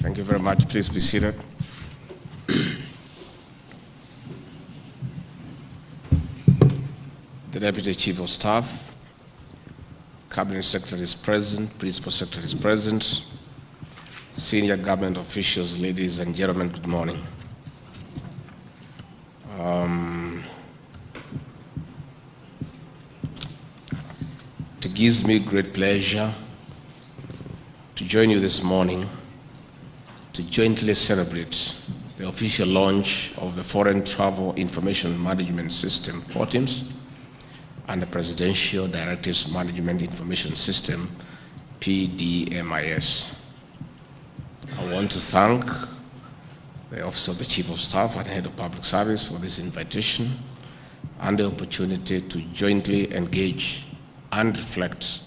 Thank you very much. Please be seated. The Deputy Chief of Staff, Cabinet Secretary is present, Principal Secretary is present, senior government officials, ladies and gentlemen, good morning. It gives me great pleasure to join you this morning to jointly celebrate the official launch of the Foreign Travel Information Management System, FORTIMS, and the Presidential Directives Management Information System, PDMIS. I want to thank the Office of the Chief of Staff and Head of Public Service for this invitation and the opportunity to jointly engage and reflect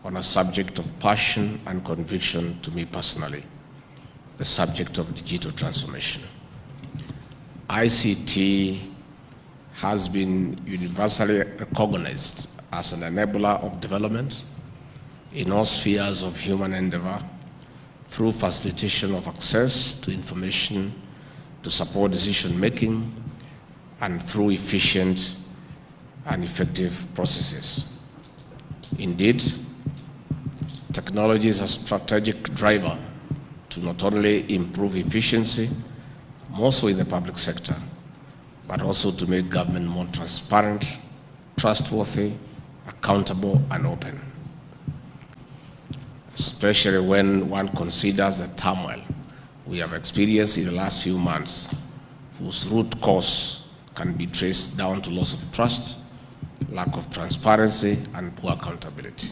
on a subject of passion and conviction to me personally, the subject of digital transformation. ICT has been universally recognized as an enabler of development in all spheres of human endeavor through facilitation of access to information to support decision-making and through efficient and effective processes. Indeed, technology is a strategic driver to not only improve efficiency, more so in the public sector, but also to make government more transparent, trustworthy, accountable, and open. Especially when one considers the turmoil we have experienced in the last few months, whose root cause can be traced down to loss of trust, lack of transparency, and poor accountability.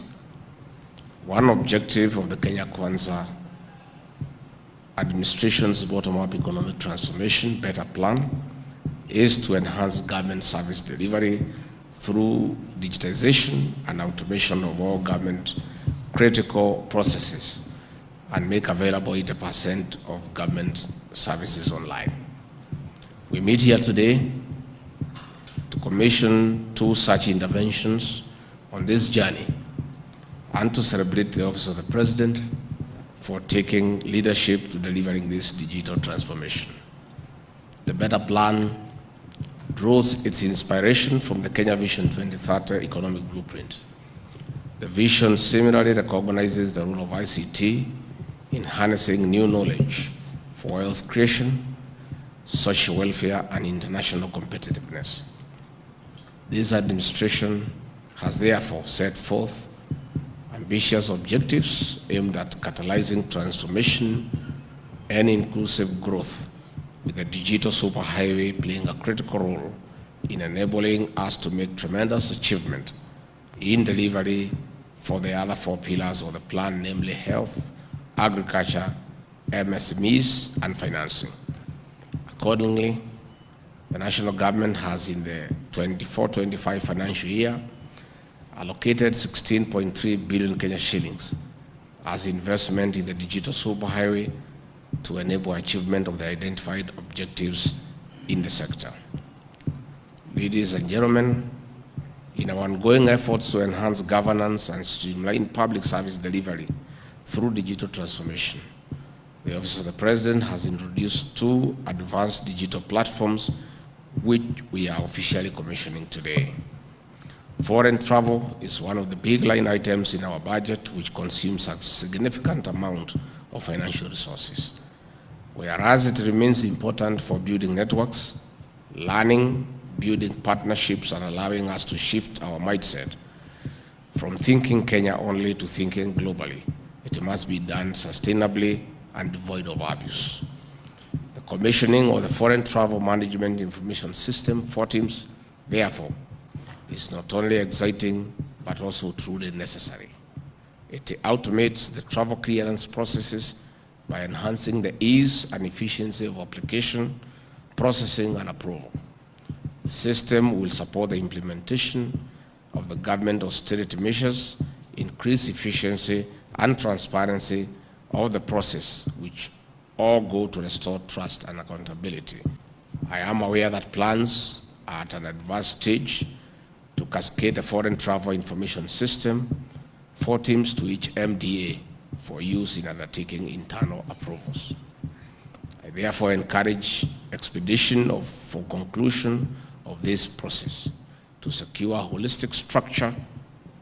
One objective of the Kenya Kwanza administration's bottom-up economic transformation better plan is to enhance government service delivery through digitization and automation of all government critical processes and make available 80% of government services online. We meet here today to commission 2 such interventions on this journey and to celebrate the Office of the President for taking leadership to delivering this digital transformation. The better plan draws its inspiration from the Kenya Vision 2030 economic blueprint. The vision similarly recognizes the role of ICT in harnessing new knowledge for wealth creation, social welfare, and international competitiveness. This administration has therefore set forth ambitious objectives aimed at catalyzing transformation and inclusive growth, with the digital superhighway playing a critical role in enabling us to make tremendous achievement in delivery for the other 4 pillars of the plan, namely health, agriculture, MSMEs, and financing. Accordingly, the national government has in the 24-25 financial year allocated 16.3 billion Kenya shillings as investment in the digital superhighway to enable achievement of the identified objectives in the sector. Ladies and gentlemen, in our ongoing efforts to enhance governance and streamline public service delivery through digital transformation, the Office of the President has introduced 2 advanced digital platforms which we are officially commissioning today. Foreign travel is one of the big line items in our budget, which consumes a significant amount of financial resources. Whereas it remains important for building networks, learning, building partnerships, and allowing us to shift our mindset from thinking Kenya only to thinking globally, it must be done sustainably and devoid of abuse. The commissioning of the Foreign Travel Management Information System, FORTIMS, therefore, is not only exciting, but also truly necessary. It automates the travel clearance processes by enhancing the ease and efficiency of application, processing, and approval. The system will support the implementation of the government austerity measures, increase efficiency and transparency of the process, which all go to restore trust and accountability. I am aware that plans are at an advanced stage to cascade the Foreign Travel Information System, FORTIMS, to each MDA for use in undertaking internal approvals. therefore encourage expedition for conclusion of this process to secure a holistic structure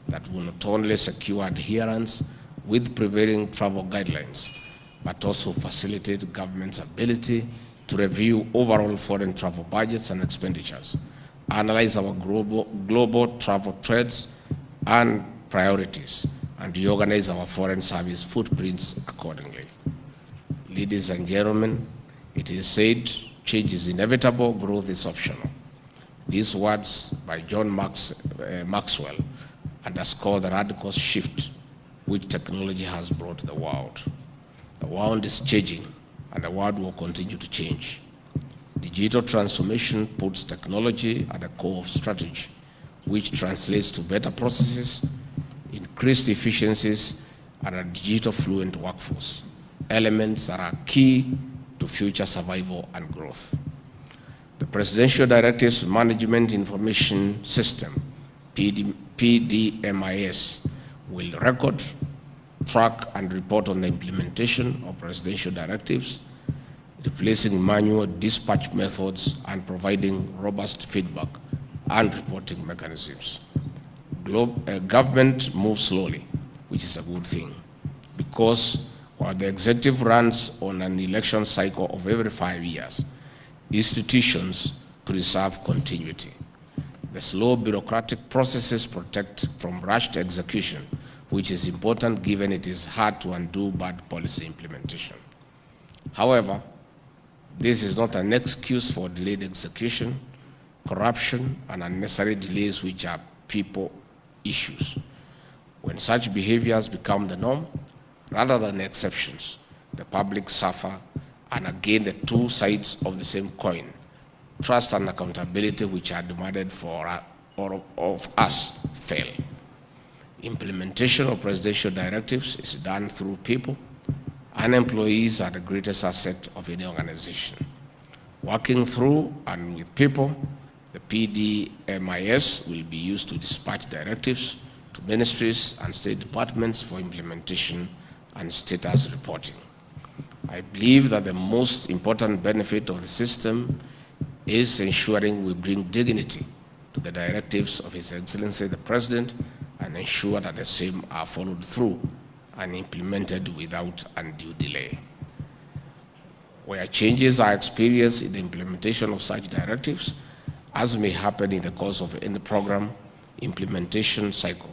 that will not only secure adherence with prevailing travel guidelines, but also facilitate government's ability to review overall foreign travel budgets and expenditures, analyze our global travel trends and priorities, and reorganize our foreign service footprints accordingly. Ladies and gentlemen, it is said, change is inevitable, growth is optional. These words by John Maxwell underscore the radical shift which technology has brought to the world. The world is changing, and the world will continue to change. Digital transformation puts technology at the core of strategy, which translates to better processes, increased efficiencies, and a digital fluent workforce, elements that are key to future survival and growth. The Presidential Directives Management Information System, PDMIS, will record, track, and report on the implementation of presidential directives, replacing manual dispatch methods and providing robust feedback and reporting mechanisms. Government moves slowly, which is a good thing, because while the executive runs on an election cycle of every 5 years, institutions preserve continuity. The slow bureaucratic processes protect from rushed execution, which is important given it is hard to undo bad policy implementation. However, this is not an excuse for delayed execution, corruption, and unnecessary delays, which are people issues. When such behaviors become the norm, rather than exceptions, the public suffer, and again the two sides of the same coin, trust and accountability which are demanded of us, fail. Implementation of presidential directives is done through people, and employees are the greatest asset of any organization. Working through and with people, the PDMIS will be used to dispatch directives to ministries and state departments for implementation and status reporting. I believe that the most important benefit of the system is ensuring we bring dignity to the directives of His Excellency the President and ensure that the same are followed through and implemented without undue delay. Where changes are experienced in the implementation of such directives, as may happen in the course of any program implementation cycle,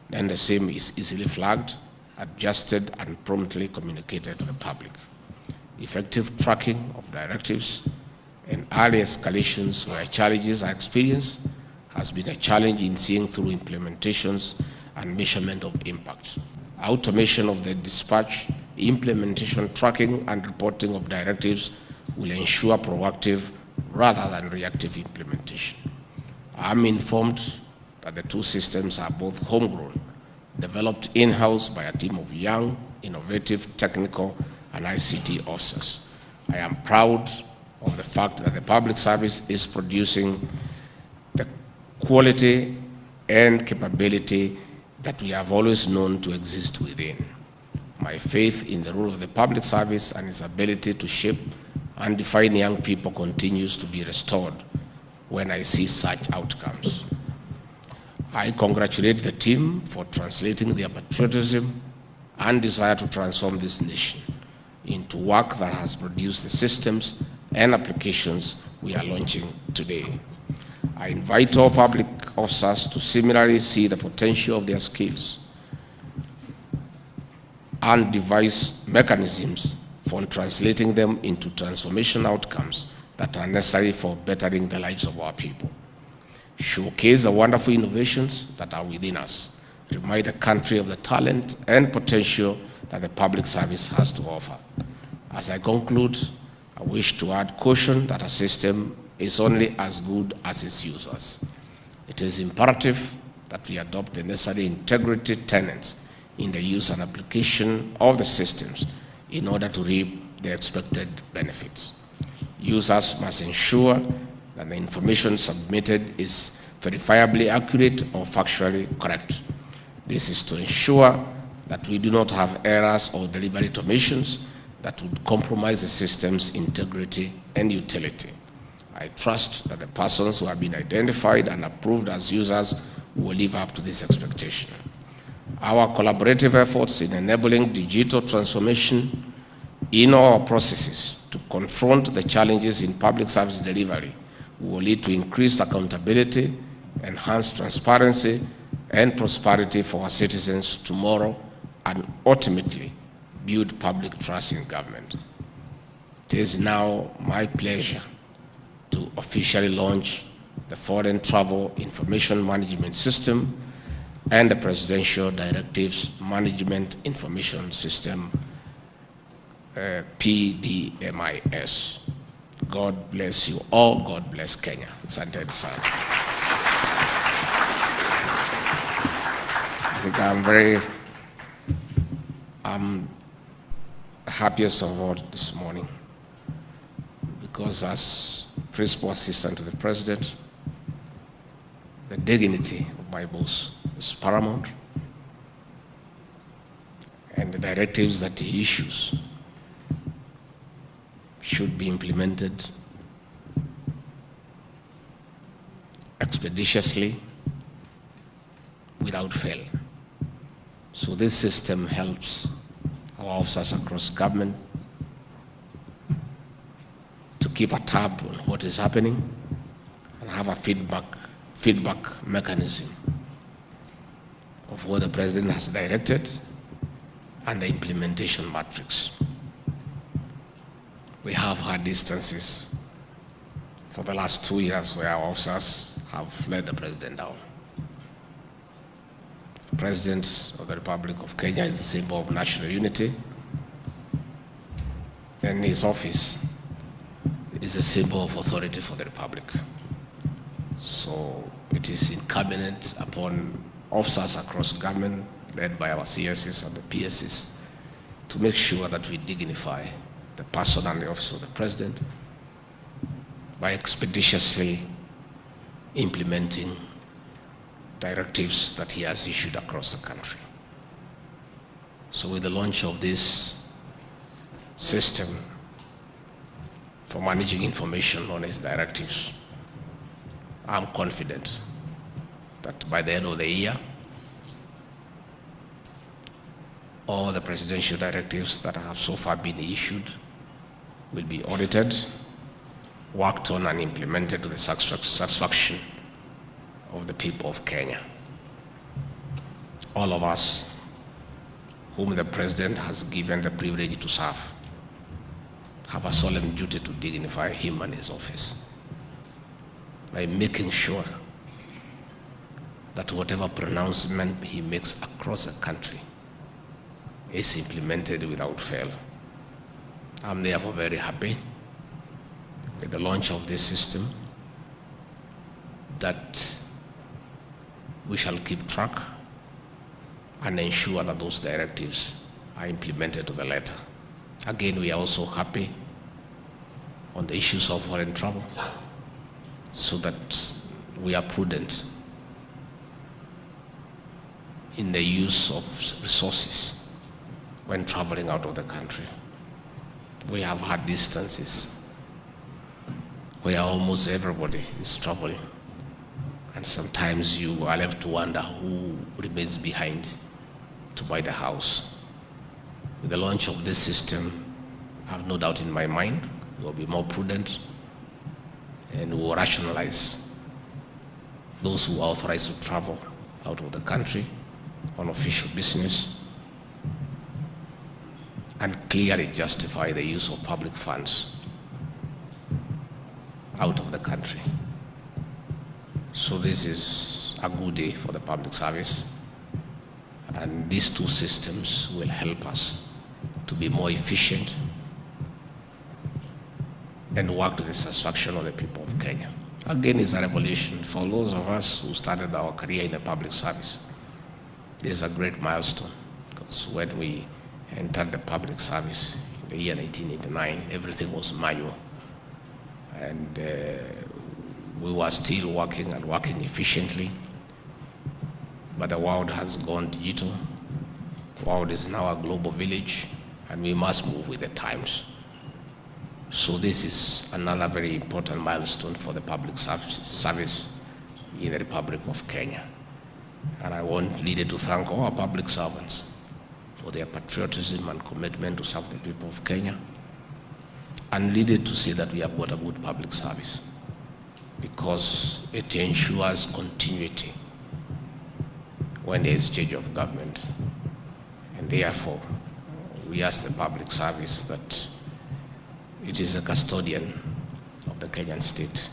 then the same is easily flagged, adjusted, and promptly communicated to the public. Effective tracking of directives and early escalations where challenges are experienced has been a challenge in seeing through implementations and measurement of impact. Automation of the dispatch, implementation, tracking, and reporting of directives will ensure proactive rather than reactive implementation. I'm informed that the two systems are both homegrown, developed in-house by a team of young, innovative, technical, and ICT officers. I am proud of the fact that the public service is producing the quality and capability that we have always known to exist within. My faith in the role of the public service and its ability to shape and define young people continues to be restored when I see such outcomes. I congratulate the team for translating their patriotism and desire to transform this nation into work that has produced the systems and applications we are launching today. I invite all public officers to similarly see the potential of their skills and devise mechanisms for translating them into transformation outcomes that are necessary for bettering the lives of our people. Showcase the wonderful innovations that are within us. Remind the country of the talent and potential that the public service has to offer. As I conclude, I wish to add caution that a system is only as good as its users. It is imperative that we adopt the necessary integrity tenets in the use and application of the systems in order to reap the expected benefits. Users must ensure that the information submitted is verifiably accurate or factually correct. This is to ensure that we do not have errors or deliberate omissions that would compromise the system's integrity and utility. I trust that the persons who have been identified and approved as users will live up to this expectation. Our collaborative efforts in enabling digital transformation in our processes to confront the challenges in public service delivery will lead to increased accountability, enhanced transparency, and prosperity for our citizens tomorrow, and ultimately build public trust in government. It is now my pleasure to officially launch the Foreign Travel Information Management System and the Presidential Directives Management Information System, PDMIS. God bless you all. God bless Kenya. Asante sana. I think I'm the happiest of all this morning, because as Principal Assistant to the President, the dignity of my boss is paramount, and the directives that he issues should be implemented expeditiously without fail. So this system helps our officers across government to keep a tab on what is happening and have a feedback mechanism of what the President has directed and the implementation matrix. We have had instances for the last 2 years where our officers have let the President down. The President of the Republic of Kenya is a symbol of national unity, and his office is a symbol of authority for the Republic. So it is incumbent upon officers across government, led by our CSs and the PSs, to make sure that we dignify the person and the office of the President by expeditiously implementing directives that he has issued across the country. So with the launch of this system for managing information on his directives, I'm confident that by the end of the year, all the presidential directives that have so far been issued will be audited, worked on, and implemented to the satisfaction of the people of Kenya. All of us whom the President has given the privilege to serve have a solemn duty to dignify him and his office by making sure that whatever pronouncement he makes across the country is implemented without fail. I'm therefore very happy with the launch of this system, that we shall keep track and ensure that those directives are implemented to the letter. Again, we are also happy on the issues of foreign travel, so that we are prudent in the use of resources when traveling out of the country. We have had instances where almost everybody is traveling, and sometimes you are left to wonder who remains behind to buy the house. With the launch of this system, I have no doubt in my mind we will be more prudent, and we will rationalize those who are authorized to travel out of the country on official business, and clearly justify the use of public funds out of the country. So this is a good day for the public service, and these two systems will help us to be more efficient and work to the satisfaction of the people of Kenya. Again, it's a revolution for those of us who started our career in the public service. This is a great milestone, because when we entered the public service in the year 1989, everything was manual, and we were still working efficiently, but the world has gone digital. The world is now a global village, and we must move with the times. So this is another very important milestone for the public service in the Republic of Kenya. And I want leader to thank all our public servants for their patriotism and commitment to serve the people of Kenya, and leader to say that we have got a good public service because it ensures continuity when there is change of government. And therefore, we ask the public service that it is a custodian of the Kenyan state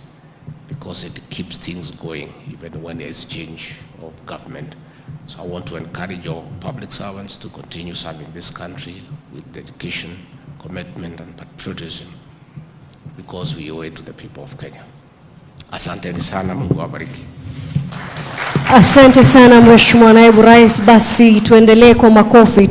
because it keeps things going even when there is change of government. So I want to encourage all public servants to continue serving this country with dedication, commitment and patriotism because we owe it to the people of Kenya. Asante sana, Mungu awabariki. Asante sana Mheshimiwa Naibu Rais, basi tuendelee kwa makofi.